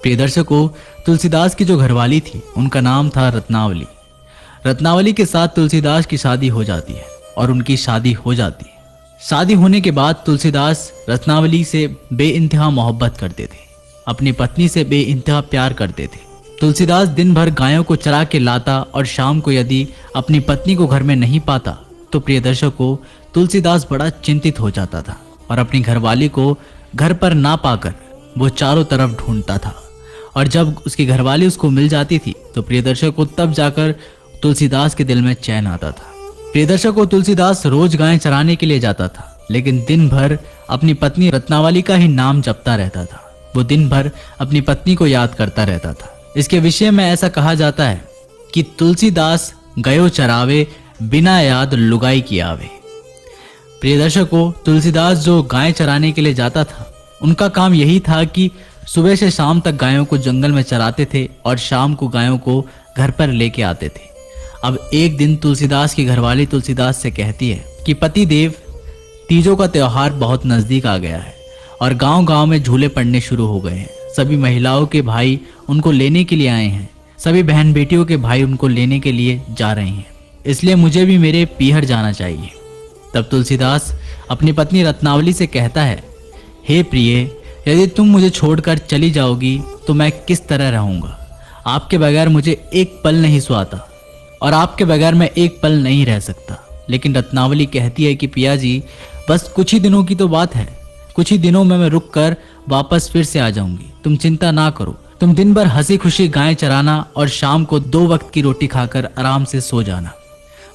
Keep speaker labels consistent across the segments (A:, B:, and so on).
A: प्रिय दर्शकों, तुलसीदास की जो घरवाली थी उनका नाम था रत्नावली। रत्नावली के साथ तुलसीदास की शादी हो जाती है और उनकी शादी हो जाती है। शादी होने के बाद तुलसीदास रत्नावली से बेइंतहा मोहब्बत करते थे, अपनी पत्नी से बेइंतहा प्यार करते थे। तुलसीदास दिन भर गायों को चरा के लाता और शाम को यदि अपनी पत्नी को घर में नहीं पाता तो प्रिय दर्शकों, तुलसीदास बड़ा चिंतित हो जाता था और अपनी घरवाली को घर पर ना पाकर वो चारों तरफ ढूंढता था। और जब उसकी घरवाली उसको मिल जाती थी तो प्रिय दर्शकों, तब जाकर तुलसीदास के दिल में चैन आता था। प्रिय दर्शकों, तुलसीदास रोज गायें चराने के लिए जाता था, लेकिन दिन भर अपनी पत्नी रत्नावली का ही नाम जपता रहता था। वो दिन भर अपनी पत्नी को याद करता रहता था। इसके विषय में ऐसा कहा जाता है कि तुलसीदास गयो चरावे, बिना याद लुगाई की आवे। प्रिय दर्शकों, तुलसीदास जो गायें चराने के लिए जाता था, उनका काम यही था कि सुबह से शाम तक गायों को जंगल में चराते थे और शाम को गायों को घर पर लेके आते थे। अब एक दिन तुलसीदास की घरवाली तुलसीदास से कहती है कि पति देव, तीजों का त्योहार बहुत नजदीक आ गया है और गांव-गांव में झूले पड़ने शुरू हो गए हैं। सभी महिलाओं के भाई उनको लेने के लिए आए हैं, सभी बहन बेटियों के भाई उनको लेने के लिए जा रहे हैं, इसलिए मुझे भी मेरे पीहर जाना चाहिए। तब तुलसीदास अपनी पत्नी रत्नावली से कहता है, हे प्रिय, यदि तुम मुझे छोड़कर चली जाओगी तो मैं किस तरह रहूंगा। आपके बगैर मुझे एक पल नहीं सुहाता और आपके बगैर मैं एक पल नहीं रह सकता। लेकिन रत्नावली कहती है कि पिया जी, बस कुछ ही दिनों की तो बात है, कुछ ही दिनों में मैं रुक कर वापस फिर से आ जाऊंगी। तुम चिंता ना करो, तुम दिन भर हंसी खुशी गायें चराना और शाम को 2 वक्त की रोटी खाकर आराम से सो जाना।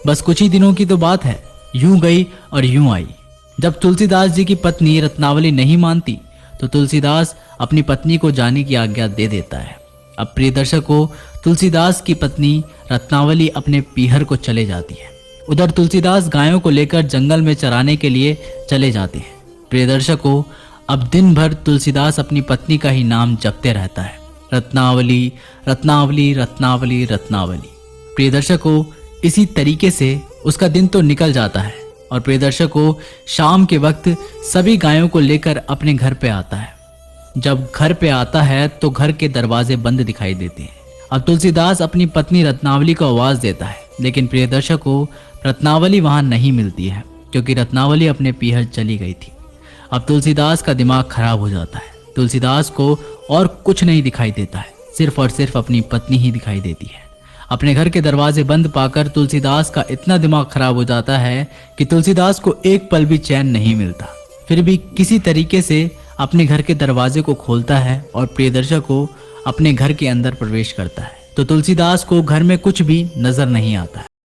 A: बस कुछ ही दिनों की तो बात है। यूं गई और यूं आई। जब तुलसीदास जी की पत्नी रत्नावली नहीं मानती तो तुलसीदास अपनी पत्नी को जाने की आज्ञा दे देता है। अब प्रिय दर्शकों, तुलसीदास की पत्नी रत्नावली अपने पीहर को चले जाती है। उधर तुलसीदास गायों को लेकर जंगल में चराने के लिए चले जाते हैं। प्रिय दर्शकों, अब दिन भर तुलसीदास अपनी पत्नी का ही नाम जपते रहता है, रत्नावली रत्नावली रत्नावली रत्नावली। प्रिय दर्शकों, इसी तरीके से उसका दिन तो निकल जाता है और प्रिय दर्शकों, शाम के वक्त सभी गायों को लेकर अपने घर पे आता है। जब घर पे आता है तो घर के दरवाजे बंद दिखाई देते हैं। अब तुलसीदास अपनी पत्नी रत्नावली को आवाज देता है, लेकिन प्रिय दर्शकों, रत्नावली वहां नहीं मिलती है क्योंकि रत्नावली अपने पीहर चली गई थी। अब तुलसीदास का दिमाग खराब हो जाता है। तुलसीदास को और कुछ नहीं दिखाई देता है, सिर्फ और सिर्फ अपनी पत्नी ही दिखाई देती है। अपने घर के दरवाजे बंद पाकर तुलसीदास का इतना दिमाग खराब हो जाता है कि तुलसीदास को एक पल भी चैन नहीं मिलता। फिर भी किसी तरीके से अपने घर के दरवाजे को खोलता है और प्रिय दर्शकों, अपने घर के अंदर प्रवेश करता है तो तुलसीदास को घर में कुछ भी नजर नहीं आता है।